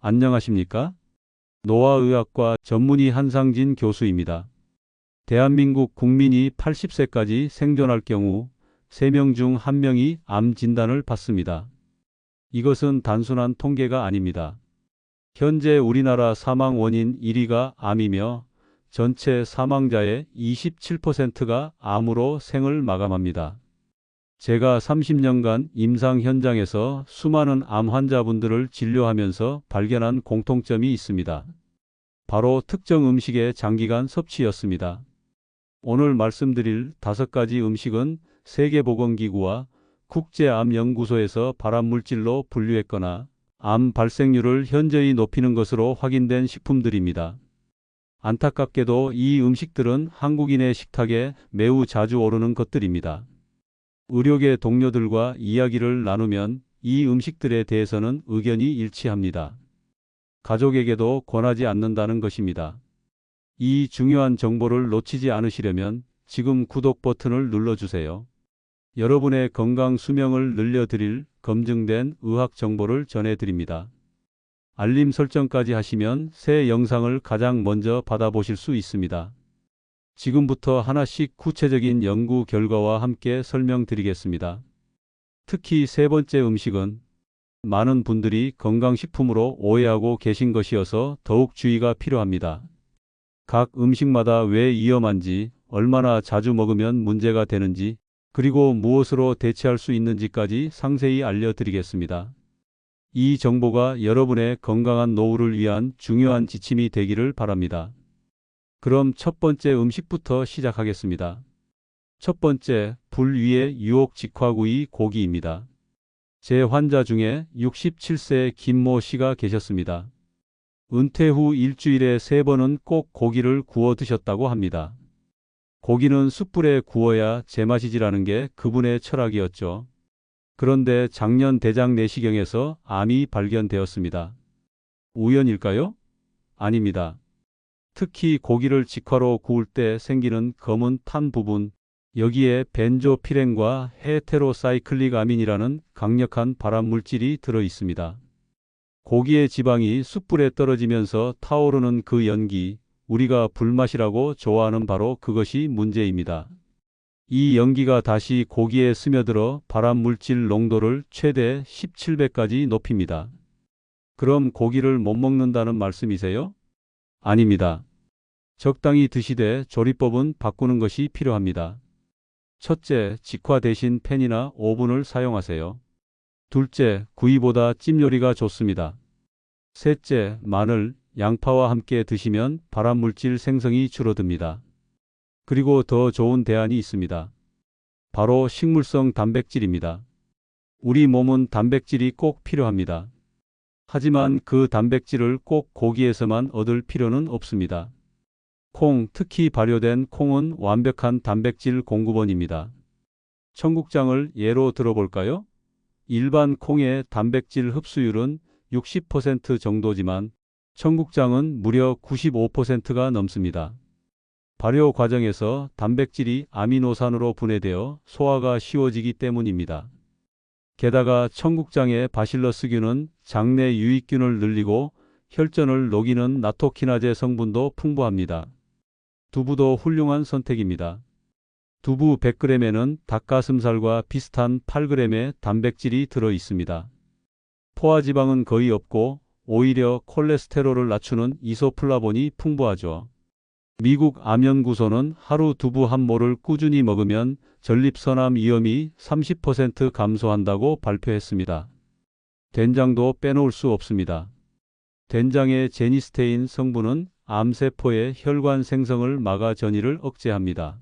안녕하십니까? 노화의학과 전문의 한상진 교수입니다. 대한민국 국민이 80세까지 생존할 경우 3명 중 1명이 암 진단을 받습니다. 이것은 단순한 통계가 아닙니다. 현재 우리나라 사망 원인 1위가 암이며 전체 사망자의 27%가 암으로 생을 마감합니다. 제가 30년간 임상 현장에서 수많은 암 환자분들을 진료하면서 발견한 공통점이 있습니다. 바로 특정 음식의 장기간 섭취였습니다. 오늘 말씀드릴 5가지 음식은 세계보건기구와 국제암연구소에서 발암물질로 분류했거나 암 발생률을 현저히 높이는 것으로 확인된 식품들입니다. 안타깝게도 이 음식들은 한국인의 식탁에 매우 자주 오르는 것들입니다. 의료계 동료들과 이야기를 나누면 이 음식들에 대해서는 의견이 일치합니다. 가족에게도 권하지 않는다는 것입니다. 이 중요한 정보를 놓치지 않으시려면 지금 구독 버튼을 눌러주세요. 여러분의 건강 수명을 늘려드릴 검증된 의학 정보를 전해드립니다. 알림 설정까지 하시면 새 영상을 가장 먼저 받아보실 수 있습니다. 지금부터 하나씩 구체적인 연구 결과와 함께 설명드리겠습니다. 특히 3번째 음식은 많은 분들이 건강식품으로 오해하고 계신 것이어서 더욱 주의가 필요합니다. 각 음식마다 왜 위험한지, 얼마나 자주 먹으면 문제가 되는지, 그리고 무엇으로 대체할 수 있는지까지 상세히 알려드리겠습니다. 이 정보가 여러분의 건강한 노후를 위한 중요한 지침이 되기를 바랍니다. 그럼 첫 번째 음식부터 시작하겠습니다. 첫 번째, 불 위의 유혹 직화구이 고기입니다. 제 환자 중에 67세 김모 씨가 계셨습니다. 은퇴 후 일주일에 3번은 꼭 고기를 구워 드셨다고 합니다. 고기는 숯불에 구워야 제맛이지라는 게 그분의 철학이었죠. 그런데 작년 대장 내시경에서 암이 발견되었습니다. 우연일까요? 아닙니다. 특히 고기를 직화로 구울 때 생기는 검은 탄 부분, 여기에 벤조피렌과 헤테로사이클릭 아민이라는 강력한 발암물질이 들어 있습니다. 고기의 지방이 숯불에 떨어지면서 타오르는 그 연기, 우리가 불맛이라고 좋아하는 바로 그것이 문제입니다. 이 연기가 다시 고기에 스며들어 발암물질 농도를 최대 17배까지 높입니다. 그럼 고기를 못 먹는다는 말씀이세요? 아닙니다. 적당히 드시되 조리법은 바꾸는 것이 필요합니다. 첫째, 직화 대신 팬이나 오븐을 사용하세요. 둘째, 구이보다 찜 요리가 좋습니다. 셋째, 마늘, 양파와 함께 드시면 발암물질 생성이 줄어듭니다. 그리고 더 좋은 대안이 있습니다. 바로 식물성 단백질입니다. 우리 몸은 단백질이 꼭 필요합니다. 하지만 그 단백질을 꼭 고기에서만 얻을 필요는 없습니다. 콩, 특히 발효된 콩은 완벽한 단백질 공급원입니다. 청국장을 예로 들어볼까요? 일반 콩의 단백질 흡수율은 60% 정도지만 청국장은 무려 95%가 넘습니다. 발효 과정에서 단백질이 아미노산으로 분해되어 소화가 쉬워지기 때문입니다. 게다가 청국장의 바실러스균은 장내 유익균을 늘리고 혈전을 녹이는 나토키나제 성분도 풍부합니다. 두부도 훌륭한 선택입니다. 두부 100g에는 닭가슴살과 비슷한 8g의 단백질이 들어 있습니다. 포화지방은 거의 없고 오히려 콜레스테롤을 낮추는 이소플라본이 풍부하죠. 미국 암연구소는 하루 두부 한 모를 꾸준히 먹으면 전립선암 위험이 30% 감소한다고 발표했습니다. 된장도 빼놓을 수 없습니다. 된장의 제니스테인 성분은 암세포의 혈관 생성을 막아 전이를 억제합니다.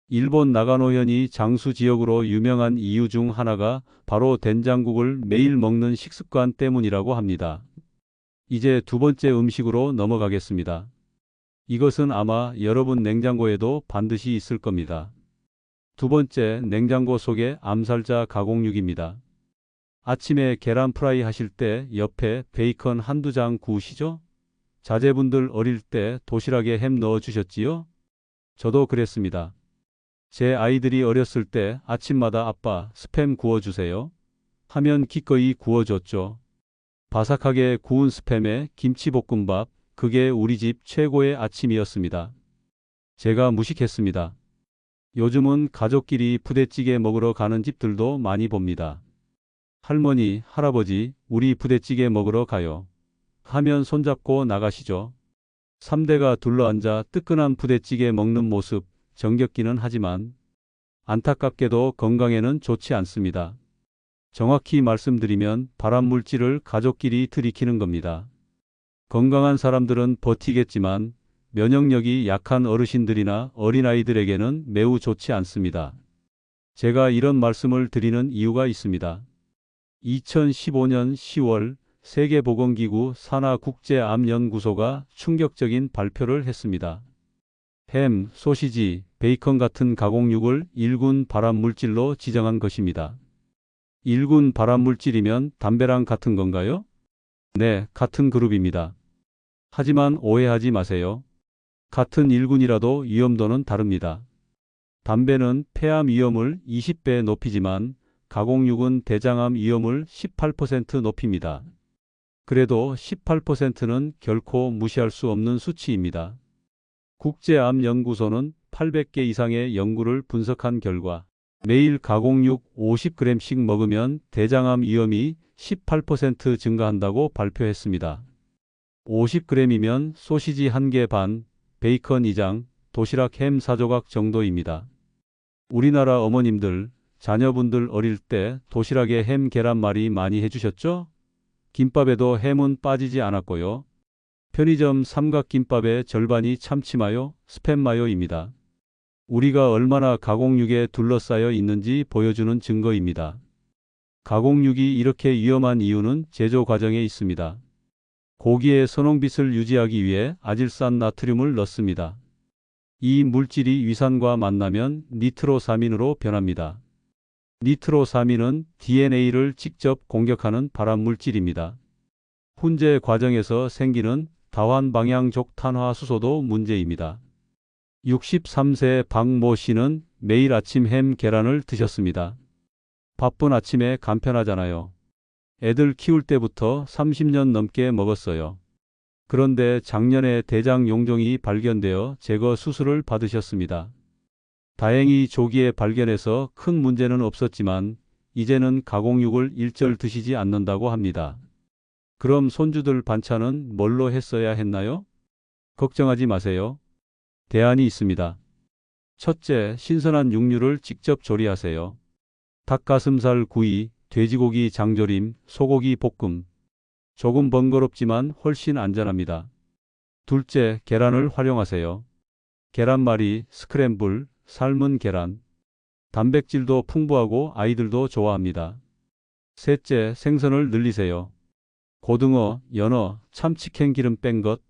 일본 나가노현이 장수 지역으로 유명한 이유 중 하나가 바로 된장국을 매일 먹는 식습관 때문이라고 합니다. 이제 두 번째 음식으로 넘어가겠습니다. 이것은 아마 여러분 냉장고에도 반드시 있을 겁니다. 두 번째, 냉장고 속의 암살자 가공육입니다. 아침에 계란 프라이 하실 때 옆에 베이컨 한두 장 구우시죠? 자제분들 어릴 때 도시락에 햄 넣어 주셨지요? 저도 그랬습니다. 제 아이들이 어렸을 때 아침마다 아빠 스팸 구워주세요 하면 기꺼이 구워줬죠. 바삭하게 구운 스팸에 김치볶음밥, 그게 우리 집 최고의 아침이었습니다. 제가 무식했습니다. 요즘은 가족끼리 부대찌개 먹으러 가는 집들도 많이 봅니다. 할머니, 할아버지, 우리 부대찌개 먹으러 가요. 하면 손잡고 나가시죠. 3대가 둘러앉아 뜨끈한 부대찌개 먹는 모습, 정겹기는 하지만 안타깝게도 건강에는 좋지 않습니다. 정확히 말씀드리면 발암물질을 가족끼리 들이키는 겁니다. 건강한 사람들은 버티겠지만 면역력이 약한 어르신들이나 어린아이들에게는 매우 좋지 않습니다. 제가 이런 말씀을 드리는 이유가 있습니다. 2015년 10월 세계보건기구 산하국제암연구소가 충격적인 발표를 했습니다. 햄, 소시지, 베이컨 같은 가공육을 1군 발암물질로 지정한 것입니다. 1군 발암물질이면 담배랑 같은 건가요? 네, 같은 그룹입니다. 하지만 오해하지 마세요. 같은 1군이라도 위험도는 다릅니다. 담배는 폐암 위험을 20배 높이지만 가공육은 대장암 위험을 18% 높입니다. 그래도 18%는 결코 무시할 수 없는 수치입니다. 국제암연구소는 800개 이상의 연구를 분석한 결과 매일 가공육 50g씩 먹으면 대장암 위험이 18% 증가한다고 발표했습니다. 50g이면 소시지 1개 반, 베이컨 2장, 도시락 햄 4조각 정도입니다. 우리나라 어머님들, 자녀분들 어릴 때 도시락에 햄 계란말이 많이 해주셨죠? 김밥에도 햄은 빠지지 않았고요. 편의점 삼각김밥의 절반이 참치마요, 스팸마요입니다. 우리가 얼마나 가공육에 둘러싸여 있는지 보여주는 증거입니다. 가공육이 이렇게 위험한 이유는 제조 과정에 있습니다. 고기의 선홍빛을 유지하기 위해 아질산 나트륨을 넣습니다. 이 물질이 위산과 만나면 니트로사민으로 변합니다. 니트로사민은 DNA를 직접 공격하는 발암물질입니다. 훈제 과정에서 생기는 다환방향족탄화수소도 문제입니다. 63세 박모 씨는 매일 아침 햄 계란을 드셨습니다. 바쁜 아침에 간편하잖아요. 애들 키울 때부터 30년 넘게 먹었어요. 그런데 작년에 대장 용종이 발견되어 제거 수술을 받으셨습니다. 다행히 조기에 발견해서 큰 문제는 없었지만 이제는 가공육을 일절 드시지 않는다고 합니다. 그럼 손주들 반찬은 뭘로 했어야 했나요? 걱정하지 마세요. 대안이 있습니다. 첫째, 신선한 육류를 직접 조리하세요. 닭가슴살 구이, 돼지고기 장조림, 소고기 볶음. 조금 번거롭지만 훨씬 안전합니다. 둘째, 계란을 활용하세요. 계란말이, 스크램블, 삶은 계란. 단백질도 풍부하고 아이들도 좋아합니다. 셋째, 생선을 늘리세요. 고등어, 연어, 참치캔 기름 뺀 것.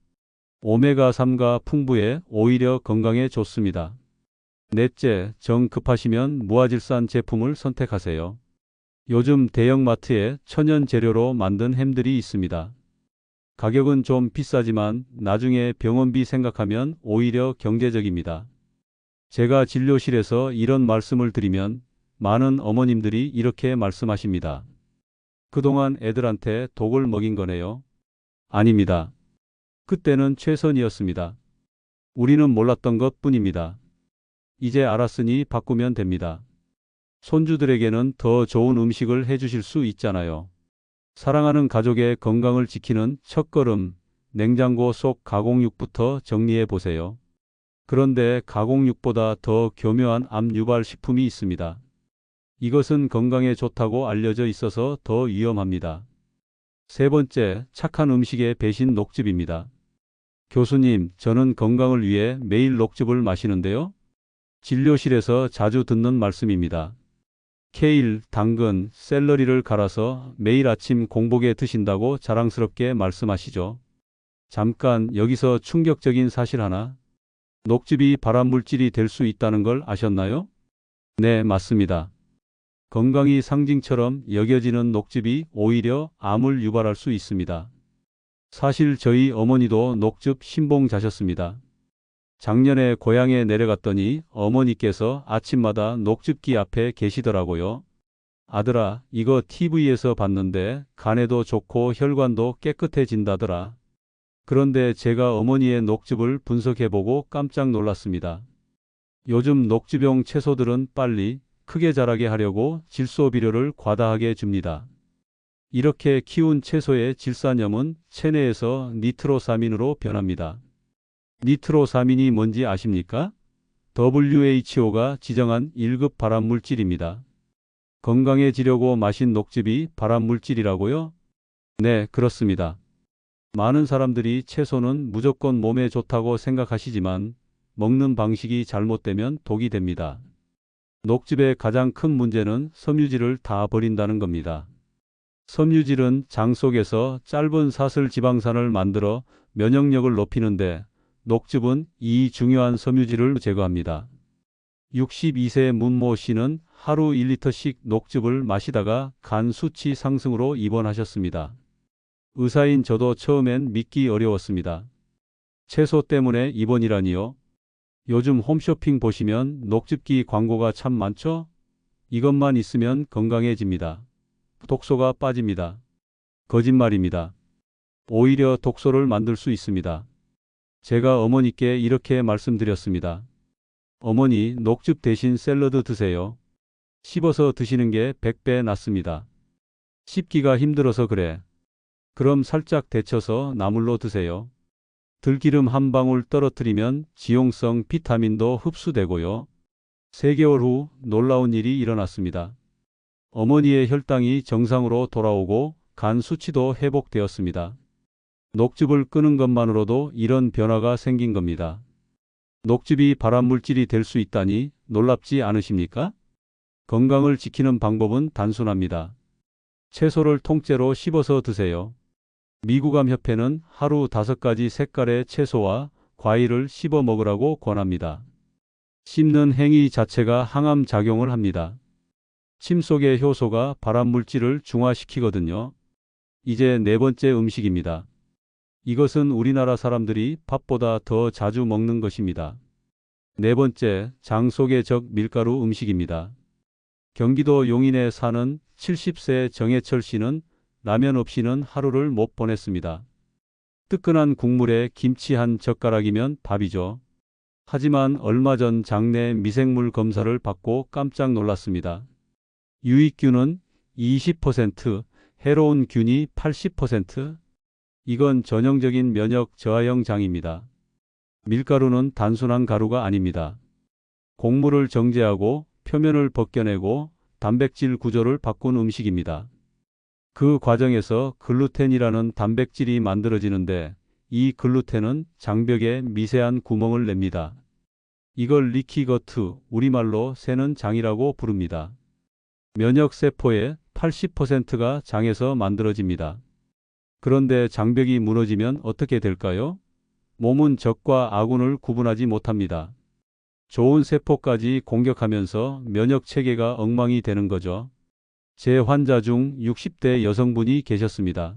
오메가3가 풍부해 오히려 건강에 좋습니다. 넷째, 정 급하시면 무아질산 제품을 선택하세요. 요즘 대형마트에 천연 재료로 만든 햄들이 있습니다. 가격은 좀 비싸지만 나중에 병원비 생각하면 오히려 경제적입니다. 제가 진료실에서 이런 말씀을 드리면 많은 어머님들이 이렇게 말씀하십니다. 그동안 애들한테 독을 먹인 거네요. 아닙니다. 그때는 최선이었습니다. 우리는 몰랐던 것 뿐입니다. 이제 알았으니 바꾸면 됩니다. 손주들에게는 더 좋은 음식을 해주실 수 있잖아요. 사랑하는 가족의 건강을 지키는 첫걸음, 냉장고 속 가공육부터 정리해 보세요. 그런데 가공육보다 더 교묘한 암 유발 식품이 있습니다. 이것은 건강에 좋다고 알려져 있어서 더 위험합니다. 세 번째, 착한 음식의 배신 녹즙입니다. 교수님, 저는 건강을 위해 매일 녹즙을 마시는데요. 진료실에서 자주 듣는 말씀입니다. 케일, 당근, 샐러리를 갈아서 매일 아침 공복에 드신다고 자랑스럽게 말씀하시죠. 잠깐 여기서 충격적인 사실 하나. 녹즙이 발암물질이 될 수 있다는 걸 아셨나요? 네, 맞습니다. 건강이 상징처럼 여겨지는 녹즙이 오히려 암을 유발할 수 있습니다. 사실 저희 어머니도 녹즙 신봉자셨습니다. 작년에 고향에 내려갔더니 어머니께서 아침마다 녹즙기 앞에 계시더라고요. 아들아, 이거 TV에서 봤는데 간에도 좋고 혈관도 깨끗해진다더라. 그런데 제가 어머니의 녹즙을 분석해보고 깜짝 놀랐습니다. 요즘 녹즙용 채소들은 빨리 크게 자라게 하려고 질소 비료를 과다하게 줍니다. 이렇게 키운 채소의 질산염은 체내에서 니트로사민으로 변합니다. 니트로사민이 뭔지 아십니까? WHO가 지정한 1급 발암물질입니다. 건강해지려고 마신 녹즙이 발암물질이라고요? 네, 그렇습니다. 많은 사람들이 채소는 무조건 몸에 좋다고 생각하시지만 먹는 방식이 잘못되면 독이 됩니다. 녹즙의 가장 큰 문제는 섬유질을 다 버린다는 겁니다. 섬유질은 장 속에서 짧은 사슬 지방산을 만들어 면역력을 높이는데 녹즙은 이 중요한 섬유질을 제거합니다. 62세 문모 씨는 하루 1리터씩 녹즙을 마시다가 간 수치 상승으로 입원하셨습니다. 의사인 저도 처음엔 믿기 어려웠습니다. 채소 때문에 입원이라니요? 요즘 홈쇼핑 보시면 녹즙기 광고가 참 많죠? 이것만 있으면 건강해집니다. 독소가 빠집니다. 거짓말입니다. 오히려 독소를 만들 수 있습니다. 제가 어머니께 이렇게 말씀드렸습니다. 어머니, 녹즙 대신 샐러드 드세요. 씹어서 드시는 게 100배 낫습니다. 씹기가 힘들어서 그래. 그럼 살짝 데쳐서 나물로 드세요. 들기름 한 방울 떨어뜨리면 지용성 비타민도 흡수되고요. 3개월 후 놀라운 일이 일어났습니다. 어머니의 혈당이 정상으로 돌아오고 간 수치도 회복되었습니다. 녹즙을 끄는 것만으로도 이런 변화가 생긴 겁니다. 녹즙이 발암물질이 될 수 있다니 놀랍지 않으십니까? 건강을 지키는 방법은 단순합니다. 채소를 통째로 씹어서 드세요. 미구암협회는 하루 5가지 색깔의 채소와 과일을 씹어 먹으라고 권합니다. 씹는 행위 자체가 항암 작용을 합니다. 침 속의 효소가 발암물질을 중화시키거든요. 이제 4번째 음식입니다. 이것은 우리나라 사람들이 밥보다 더 자주 먹는 것입니다. 4번째, 장 속의 적 밀가루 음식입니다. 경기도 용인에 사는 70세 정해철 씨는 라면 없이는 하루를 못 보냈습니다. 뜨끈한 국물에 김치 한 젓가락이면 밥이죠. 하지만 얼마 전 장내 미생물 검사를 받고 깜짝 놀랐습니다. 유익균은 20%, 해로운 균이 80%? 이건 전형적인 면역 저하형 장입니다. 밀가루는 단순한 가루가 아닙니다. 곡물을 정제하고 표면을 벗겨내고 단백질 구조를 바꾼 음식입니다. 그 과정에서 글루텐이라는 단백질이 만들어지는데 이 글루텐은 장벽에 미세한 구멍을 냅니다. 이걸 리키거트, 우리말로 새는 장이라고 부릅니다. 면역세포의 80%가 장에서 만들어집니다. 그런데 장벽이 무너지면 어떻게 될까요? 몸은 적과 아군을 구분하지 못합니다. 좋은 세포까지 공격하면서 면역 체계가 엉망이 되는 거죠. 제 환자 중 60대 여성분이 계셨습니다.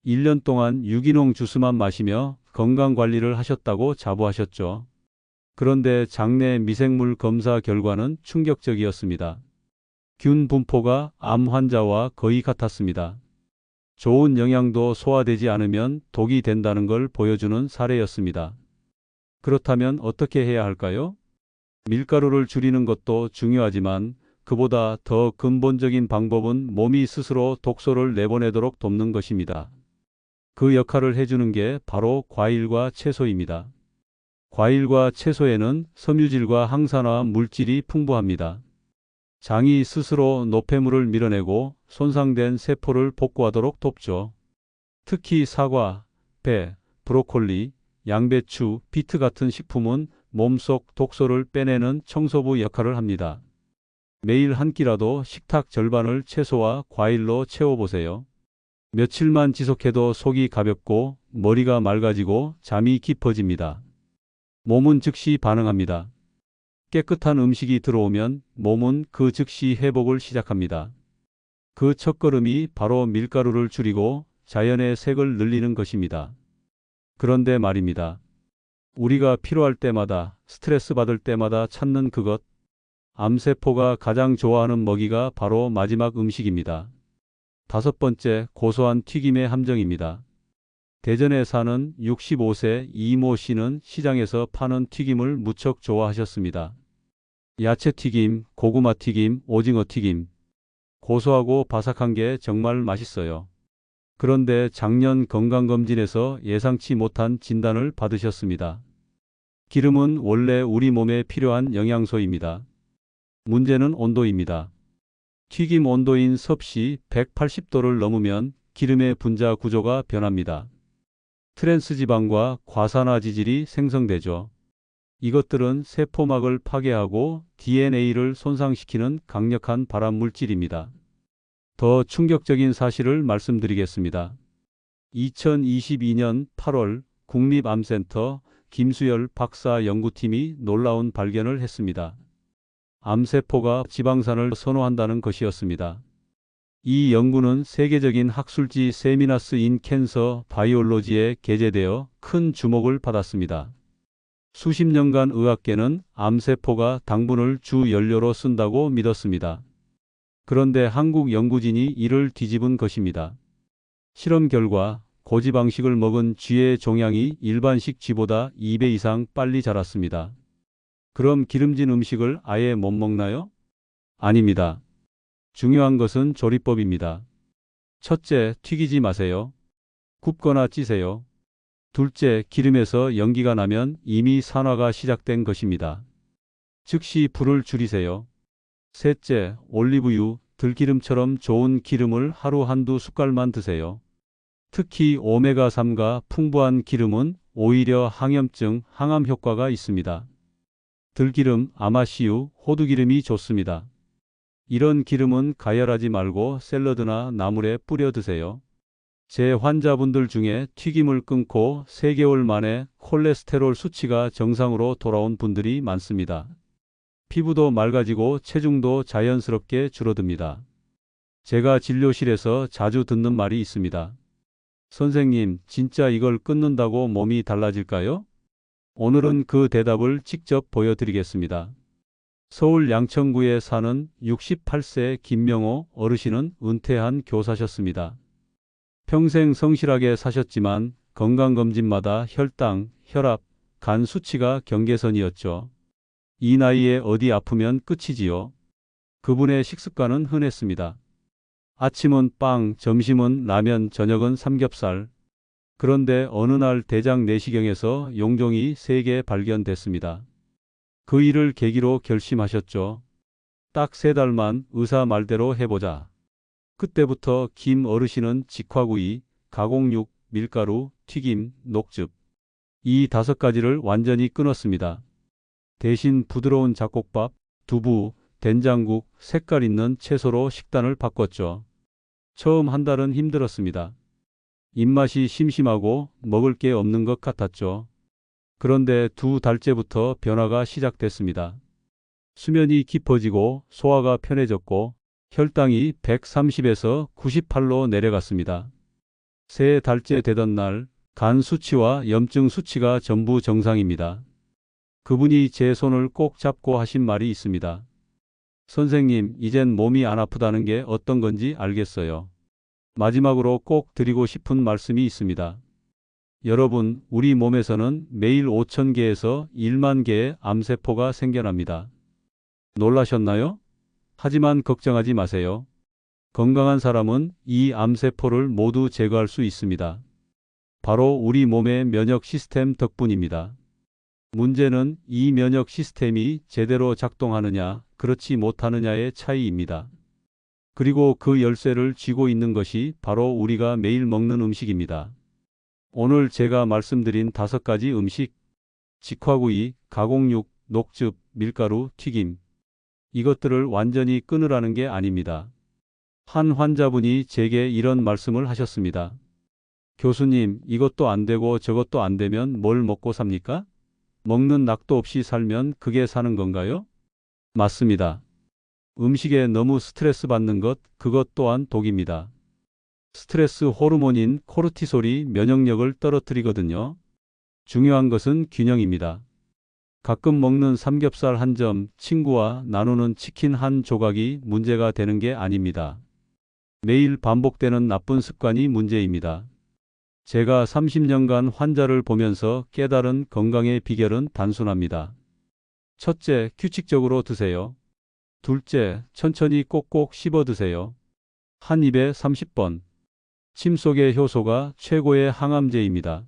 1년 동안 유기농 주스만 마시며 건강관리를 하셨다고 자부하셨죠. 그런데 장내 미생물 검사 결과는 충격적이었습니다. 균 분포가 암 환자와 거의 같았습니다. 좋은 영양도 소화되지 않으면 독이 된다는 걸 보여주는 사례였습니다. 그렇다면 어떻게 해야 할까요? 밀가루를 줄이는 것도 중요하지만 그보다 더 근본적인 방법은 몸이 스스로 독소를 내보내도록 돕는 것입니다. 그 역할을 해주는 게 바로 과일과 채소입니다. 과일과 채소에는 섬유질과 항산화 물질이 풍부합니다. 장이 스스로 노폐물을 밀어내고 손상된 세포를 복구하도록 돕죠. 특히 사과, 배, 브로콜리, 양배추, 비트 같은 식품은 몸속 독소를 빼내는 청소부 역할을 합니다. 매일 한 끼라도 식탁 절반을 채소와 과일로 채워보세요. 며칠만 지속해도 속이 가볍고 머리가 맑아지고 잠이 깊어집니다. 몸은 즉시 반응합니다. 깨끗한 음식이 들어오면 몸은 그 즉시 회복을 시작합니다. 그 첫걸음이 바로 밀가루를 줄이고 자연의 색을 늘리는 것입니다. 그런데 말입니다. 우리가 필요할 때마다, 스트레스 받을 때마다 찾는 그것, 암세포가 가장 좋아하는 먹이가 바로 마지막 음식입니다. 다섯 번째, 고소한 튀김의 함정입니다. 대전에 사는 65세 이모 씨는 시장에서 파는 튀김을 무척 좋아하셨습니다. 야채튀김, 고구마튀김, 오징어튀김. 고소하고 바삭한 게 정말 맛있어요. 그런데 작년 건강검진에서 예상치 못한 진단을 받으셨습니다. 기름은 원래 우리 몸에 필요한 영양소입니다. 문제는 온도입니다. 튀김 온도인 섭씨 180도를 넘으면 기름의 분자 구조가 변합니다. 트랜스지방과 과산화지질이 생성되죠. 이것들은 세포막을 파괴하고 DNA를 손상시키는 강력한 발암물질입니다. 더 충격적인 사실을 말씀드리겠습니다. 2022년 8월 국립암센터 김수열 박사 연구팀이 놀라운 발견을 했습니다. 암세포가 지방산을 선호한다는 것이었습니다. 이 연구는 세계적인 학술지 세미나스 인 캔서 바이올로지에 게재되어 큰 주목을 받았습니다. 수십 년간 의학계는 암세포가 당분을 주 연료로 쓴다고 믿었습니다. 그런데 한국 연구진이 이를 뒤집은 것입니다. 실험 결과 고지방식을 먹은 쥐의 종양이 일반식 쥐보다 2배 이상 빨리 자랐습니다. 그럼 기름진 음식을 아예 못 먹나요? 아닙니다. 중요한 것은 조리법입니다. 첫째, 튀기지 마세요. 굽거나 찌세요. 둘째, 기름에서 연기가 나면 이미 산화가 시작된 것입니다. 즉시 불을 줄이세요. 셋째, 올리브유, 들기름처럼 좋은 기름을 하루 한두 숟갈만 드세요. 특히 오메가3가 풍부한 기름은 오히려 항염증, 항암 효과가 있습니다. 들기름, 아마씨유, 호두기름이 좋습니다. 이런 기름은 가열하지 말고 샐러드나 나물에 뿌려 드세요. 제 환자분들 중에 튀김을 끊고 3개월 만에 콜레스테롤 수치가 정상으로 돌아온 분들이 많습니다. 피부도 맑아지고 체중도 자연스럽게 줄어듭니다. 제가 진료실에서 자주 듣는 말이 있습니다. 선생님, 진짜 이걸 끊는다고 몸이 달라질까요? 오늘은 그 대답을 직접 보여드리겠습니다. 서울 양천구에 사는 68세 김명호 어르신은 은퇴한 교사셨습니다. 평생 성실하게 사셨지만 건강검진마다 혈당, 혈압, 간 수치가 경계선이었죠. 이 나이에 어디 아프면 끝이지요. 그분의 식습관은 흔했습니다. 아침은 빵, 점심은 라면, 저녁은 삼겹살. 그런데 어느 날 대장 내시경에서 용종이 3개 발견됐습니다. 그 일을 계기로 결심하셨죠. 딱 3달만 의사 말대로 해보자. 그때부터 김 어르신은 직화구이, 가공육, 밀가루, 튀김, 녹즙. 이 5가지를 완전히 끊었습니다. 대신 부드러운 잡곡밥, 두부, 된장국, 색깔 있는 채소로 식단을 바꿨죠. 처음 한 달은 힘들었습니다. 입맛이 심심하고 먹을 게 없는 것 같았죠. 그런데 2달째부터 변화가 시작됐습니다. 수면이 깊어지고 소화가 편해졌고 혈당이 130에서 98로 내려갔습니다. 3달째 되던 날 간 수치와 염증 수치가 전부 정상입니다. 그분이 제 손을 꼭 잡고 하신 말이 있습니다. 선생님, 이젠 몸이 안 아프다는 게 어떤 건지 알겠어요. 마지막으로 꼭 드리고 싶은 말씀이 있습니다. 여러분, 우리 몸에서는 매일 5,000개에서 1만 개의 암세포가 생겨납니다. 놀라셨나요? 하지만 걱정하지 마세요. 건강한 사람은 이 암세포를 모두 제거할 수 있습니다. 바로 우리 몸의 면역 시스템 덕분입니다. 문제는 이 면역 시스템이 제대로 작동하느냐, 그렇지 못하느냐의 차이입니다. 그리고 그 열쇠를 쥐고 있는 것이 바로 우리가 매일 먹는 음식입니다. 오늘 제가 말씀드린 5가지 음식, 직화구이, 가공육, 녹즙, 밀가루, 튀김. 이것들을 완전히 끊으라는 게 아닙니다. 한 환자분이 제게 이런 말씀을 하셨습니다. 교수님, 이것도 안 되고 저것도 안 되면 뭘 먹고 삽니까? 먹는 낙도 없이 살면 그게 사는 건가요? 맞습니다. 음식에 너무 스트레스 받는 것, 그것 또한 독입니다. 스트레스 호르몬인 코르티솔이 면역력을 떨어뜨리거든요. 중요한 것은 균형입니다. 가끔 먹는 삼겹살 한 점, 친구와 나누는 치킨 한 조각이 문제가 되는 게 아닙니다. 매일 반복되는 나쁜 습관이 문제입니다. 제가 30년간 환자를 보면서 깨달은 건강의 비결은 단순합니다. 첫째, 규칙적으로 드세요. 둘째, 천천히 꼭꼭 씹어 드세요. 한 입에 30번. 침 속의 효소가 최고의 항암제입니다.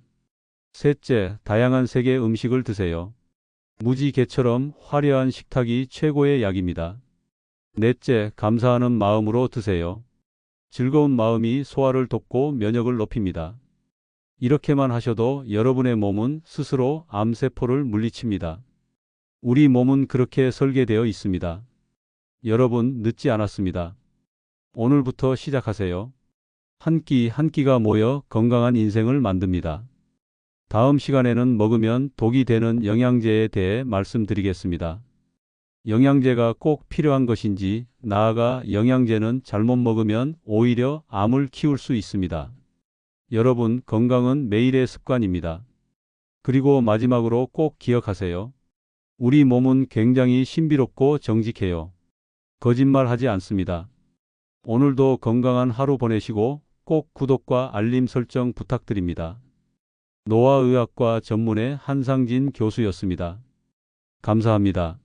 셋째, 다양한 색의 음식을 드세요. 무지개처럼 화려한 식탁이 최고의 약입니다. 넷째, 감사하는 마음으로 드세요. 즐거운 마음이 소화를 돕고 면역을 높입니다. 이렇게만 하셔도 여러분의 몸은 스스로 암세포를 물리칩니다. 우리 몸은 그렇게 설계되어 있습니다. 여러분, 늦지 않았습니다. 오늘부터 시작하세요. 한 끼 한 끼가 모여 건강한 인생을 만듭니다. 다음 시간에는 먹으면 독이 되는 영양제에 대해 말씀드리겠습니다. 영양제가 꼭 필요한 것인지, 나아가 영양제는 잘못 먹으면 오히려 암을 키울 수 있습니다. 여러분, 건강은 매일의 습관입니다. 그리고 마지막으로 꼭 기억하세요. 우리 몸은 굉장히 신비롭고 정직해요. 거짓말하지 않습니다. 오늘도 건강한 하루 보내시고 꼭 구독과 알림 설정 부탁드립니다. 노화의학과 전문의 한상진 교수였습니다. 감사합니다.